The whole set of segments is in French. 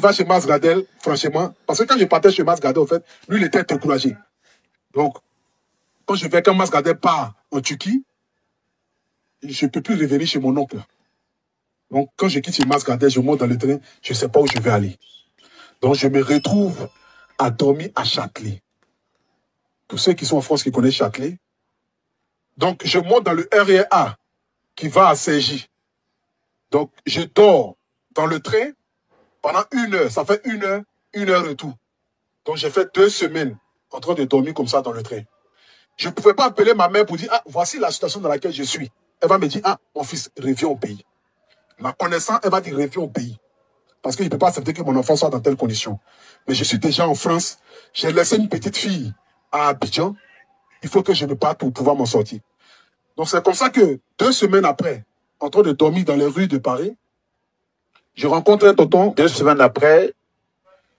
il va chez Mars Gardel, franchement, parce que quand je partais chez Mars Gardel, en fait, lui, il était découragé. Donc, quand Mars Gardel part en Turquie, je ne peux plus revenir chez mon oncle. Donc, quand je quitte chez Mars Gardel, je monte dans le train, je ne sais pas où je vais aller. Donc, je me retrouve à dormir à Châtelet. Pour ceux qui sont en France, qui connaissent Châtelet. Donc, je monte dans le RER qui va à Cergy. Donc, je dors dans le train pendant 1 heure. Ça fait 1 heure et tout. Donc, j'ai fait 2 semaines en train de dormir comme ça dans le train. Je ne pouvais pas appeler ma mère pour dire, ah, voici la situation dans laquelle je suis. Elle va me dire, ah, mon fils, reviens au pays. La connaissant, elle va dire, reviens au pays. Parce que je ne peux pas accepter que mon enfant soit dans telle condition. Mais je suis déjà en France. J'ai laissé une petite fille à Abidjan. Il faut que je me parte pour pouvoir m'en sortir. Donc, c'est comme ça que 2 semaines après, en train de dormir dans les rues de Paris, je rencontre un tonton. 2 semaines après,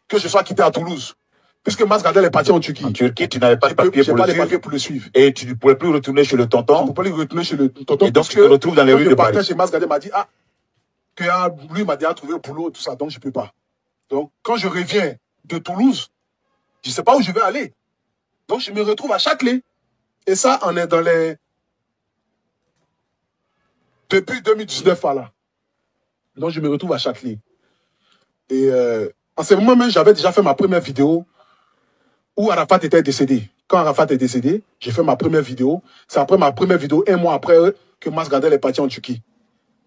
que je sois quitté à Toulouse. Puisque Mars Gardel est parti en Turquie. En Turquie, tu n'avais pas de papier pour le suivre. Et tu ne pouvais plus retourner chez le tonton. Je ne pouvais plus retourner chez le tonton. Et donc, tu te retrouves dans les rues de Paris. Chez Mars Gardel m'a dit, ah, que lui m'a déjà trouvé au boulot et tout ça, donc je ne peux pas. Donc, quand je reviens de Toulouse, je ne sais pas où je vais aller. Donc, je me retrouve à Châtelet. Et ça, on est dans les... Depuis 2019, là. Donc, je me retrouve à Châtelet. Et en ce moment même, j'avais déjà fait ma première vidéo où Arafat était décédé. Quand Arafat est décédé, j'ai fait ma première vidéo. C'est après ma première vidéo, 1 mois après que Mars Gardel est parti en Turquie.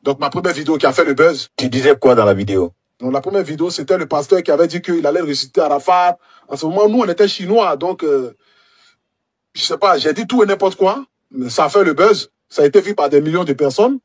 Donc, ma première vidéo qui a fait le buzz. Tu disais quoi dans la vidéo? Donc, la première vidéo, c'était le pasteur qui avait dit qu'il allait ressusciter Arafat. En ce moment, nous, on était chinois. Donc, je sais pas, j'ai dit tout et n'importe quoi. Mais ça a fait le buzz. Ça a été vu par des millions de personnes.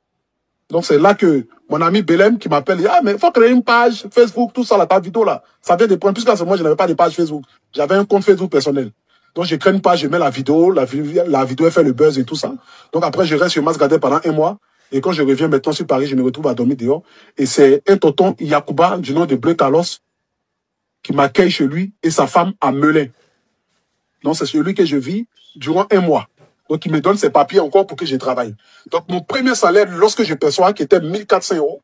Donc, c'est là que mon ami Belém qui m'appelle, dit, ah, mais il faut créer une page Facebook, tout ça, là, ta vidéo, là. Ça vient de prendre, puisqu'à ce moment, je n'avais pas de page Facebook. J'avais un compte Facebook personnel. Donc, je crée une page, je mets la vidéo elle fait le buzz et tout ça. Donc, après, je reste sur Mars Gardel pendant 1 mois. Et quand je reviens maintenant sur Paris, je me retrouve à dormir dehors. Et c'est un tonton Yacouba, du nom de Bleu Carlos, qui m'accueille chez lui et sa femme à Melun. Donc, c'est chez lui que je vis durant 1 mois. Donc, il me donne ses papiers encore pour que je travaille. Donc, mon premier salaire, lorsque je perçois, qui était 1 400 €,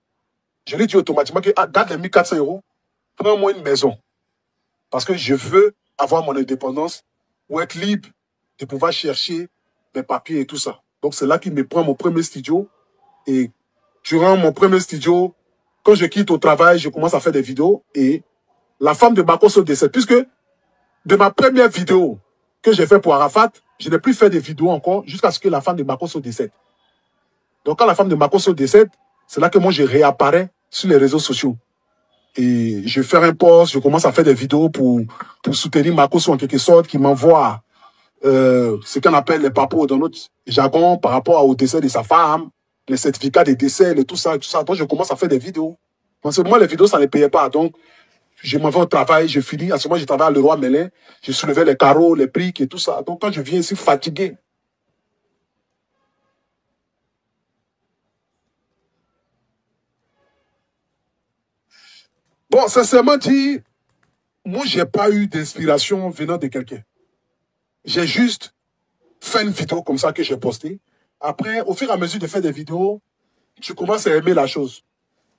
je lui dis automatiquement que, ah, date les 1 400 €, prends-moi une maison. Parce que je veux avoir mon indépendance ou être libre de pouvoir chercher mes papiers et tout ça. Donc, c'est là qu'il me prend mon premier studio. Et durant mon premier studio, quand je quitte au travail, je commence à faire des vidéos. Et la femme de Makosso décède. Puisque de ma première vidéo que j'ai fait pour Arafat, je n'ai plus fait de vidéos encore jusqu'à ce que la femme de Makosso décède. Donc, quand la femme de Makosso décède, c'est là que moi, je réapparais sur les réseaux sociaux. Et je fais un post, je commence à faire des vidéos pour soutenir Makosso en quelque sorte, qui m'envoie ce qu'on appelle les papos dans notre jargon par rapport au décès de sa femme, les certificats de décès, tout ça, tout ça. Donc, je commence à faire des vidéos. En ce moment, les vidéos, ça ne payait pas. Donc, je m'en vais au travail, je finis. À ce moment, je travaille à Leroy Merlin. Je soulevais les carreaux, les briques et tout ça. Donc, quand je viens ici fatigué, bon, sincèrement dit, moi, je n'ai pas eu d'inspiration venant de quelqu'un. J'ai juste fait une vidéo comme ça que j'ai postée. Après, au fur et à mesure de faire des vidéos, je commence à aimer la chose.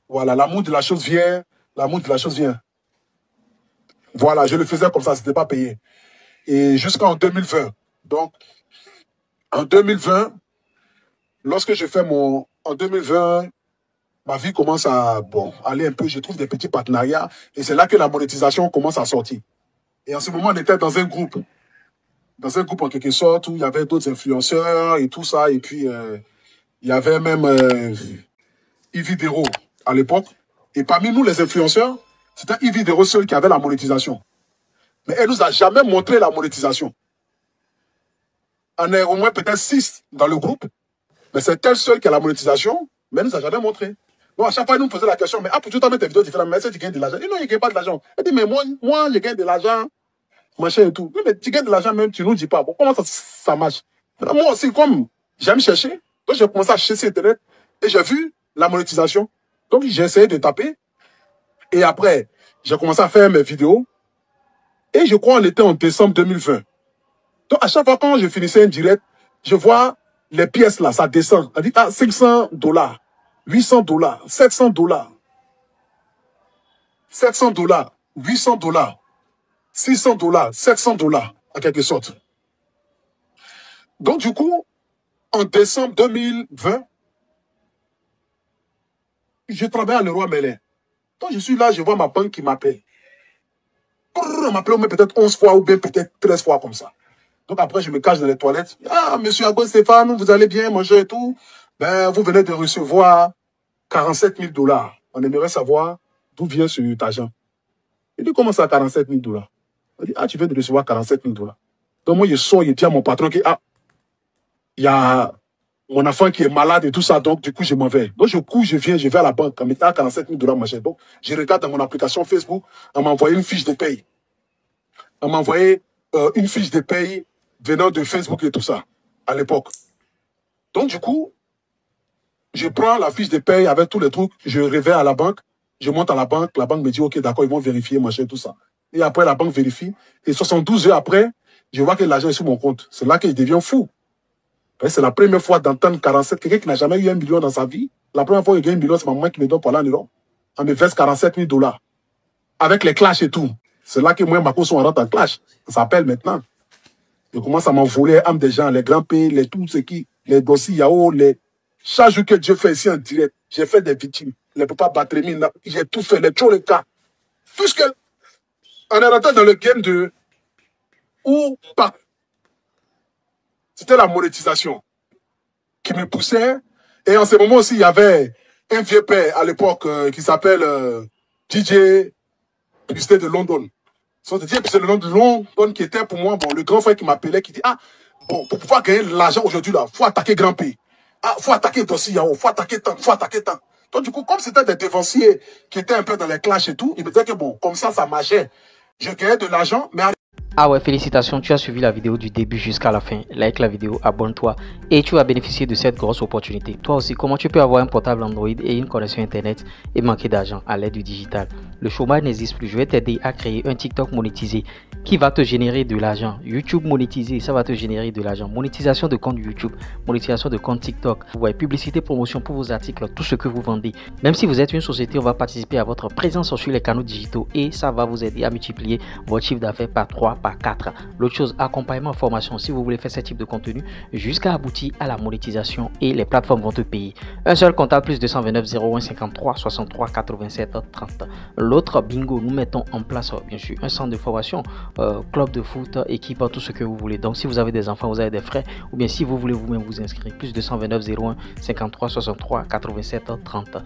Voilà, l'amour de la chose vient, l'amour de la chose vient. Voilà, je le faisais comme ça, ce n'était pas payé. Et jusqu'en 2020. Donc, en 2020, lorsque je fais mon... En 2020, ma vie commence à aller un peu, je trouve des petits partenariats. Et c'est là que la monétisation commence à sortir. Et en ce moment, on était dans un groupe. Dans un groupe en quelque sorte, où il y avait d'autres influenceurs et tout ça. Et puis, il y avait même Yves Dero à l'époque. Et parmi nous, les influenceurs, c'était Yves Dero seul qui avait la monétisation. Mais elle nous a jamais montré la monétisation. On est au moins peut-être 6 dans le groupe. Mais c'est elle seule qui a la monétisation, mais elle nous a jamais montré. Donc à chaque fois, elle nous posait la question, mais pour tout le temps, tes vidéos, tu fais la même, tu gagnes de l'argent. Et non, il ne gagne pas de l'argent. Elle dit, mais moi, je gagne de l'argent, machin et tout. Oui, mais tu gagnes de l'argent même, tu ne nous dis pas. Bon, comment ça marche? Moi aussi, comme j'aime chercher, donc j'ai commencé à chercher sur Internet et j'ai vu la monétisation. Donc j'ai essayé de taper. Et après, j'ai commencé à faire mes vidéos. Et je crois qu'on était en décembre 2020. Donc à chaque fois quand je finissais un direct, je vois les pièces là, ça descend. On dit, ah, $500, $800, $700, 700 $, 800 $, 600 $, 700 $, en quelque sorte. Donc, du coup, en décembre 2020, je travaille à Leroy Merlin. Donc, je suis là, je vois ma banque qui m'appelle. Elle m'appelle au moins peut-être 11 fois ou bien peut-être 13 fois comme ça. Donc, après, je me cache dans les toilettes. Ah, monsieur Ago Stéphane, vous allez bien manger et tout. Ben, vous venez de recevoir 47 000 $. On aimerait savoir d'où vient cet argent. Il dit, comment ça, 47 000 $? Il dit, ah, tu viens de recevoir 47 000 $. Donc, moi, je sors, je dis à mon patron que, ah, il y a mon enfant qui est malade et tout ça, donc du coup, je m'en vais. Donc, je cours, je vais à la banque, en mettant 47 000 $, machin. Donc, je regarde dans mon application Facebook, on m'a envoyé une fiche de paye. On m'a envoyé une fiche de paye venant de Facebook et tout ça, à l'époque. Donc, du coup, je prends la fiche de paye avec tous les trucs, je réveille à la banque, je monte à la banque me dit, ok, d'accord, ils vont vérifier, machin, tout ça. Et après, la banque vérifie, et 72 heures après, je vois que l'argent est sur mon compte. C'est là qu'il devient fou. C'est la première fois d'entendre 47, quelqu'un qui n'a jamais eu 1 million dans sa vie. La première fois qu'il gagne 1 million, c'est ma maman qui me donne pour l'année. On me verse 47 000 $. Avec les clashs et tout. C'est là que moi et ma cause, on rentre en clash. Ça s'appelle maintenant. Je commence à m'envoler âme des gens, les grands pays, les tout ce qui, les dossiers Yao, les. Chaque jour que Dieu fait ici en direct, j'ai fait des victimes. Les papas Batremi, j'ai tout fait, les tous les cas. Puisque, on est rentré dans le game de. Ou pas. C'était la monétisation qui me poussait. Et en ce moment aussi, il y avait un vieux père à l'époque qui s'appelle DJ Publicité de London. Son DJ Publicité de London qui était pour moi bon, le grand frère qui m'appelait, qui dit, ah, bon, pour pouvoir gagner l'argent aujourd'hui, là, faut attaquer Grand P. Ah, faut attaquer Dossi Yao, faut attaquer tant, faut attaquer tant. Donc du coup, comme c'était des défensiers qui étaient un peu dans les clashs et tout, il me disait que bon, comme ça marchait. Je gagnais de l'argent, mais... Ah ouais, félicitations, tu as suivi la vidéo du début jusqu'à la fin. Like la vidéo, abonne-toi et tu vas bénéficier de cette grosse opportunité. Toi aussi, comment tu peux avoir un portable Android et une connexion internet et manquer d'argent à l'aide du digital? Le chômage n'existe plus. Je vais t'aider à créer un TikTok monétisé qui va te générer de l'argent. YouTube monétisé, ça va te générer de l'argent. Monétisation de compte YouTube, monétisation de compte TikTok. Ouais, publicité, promotion pour vos articles, tout ce que vous vendez. Même si vous êtes une société, on va participer à votre présence sur les canaux digitaux et ça va vous aider à multiplier votre chiffre d'affaires par 3, par 4. L'autre chose, accompagnement, formation, si vous voulez faire ce type de contenu jusqu'à aboutir à la monétisation et les plateformes vont te payer. Un seul comptable plus 229 01 53 63 87 30. L'autre bingo, nous mettons en place bien sûr un centre de formation, club de foot, équipe, tout ce que vous voulez. Donc si vous avez des enfants, vous avez des frères ou bien si vous voulez vous-même vous inscrire, plus 229 01 53 63 87 30.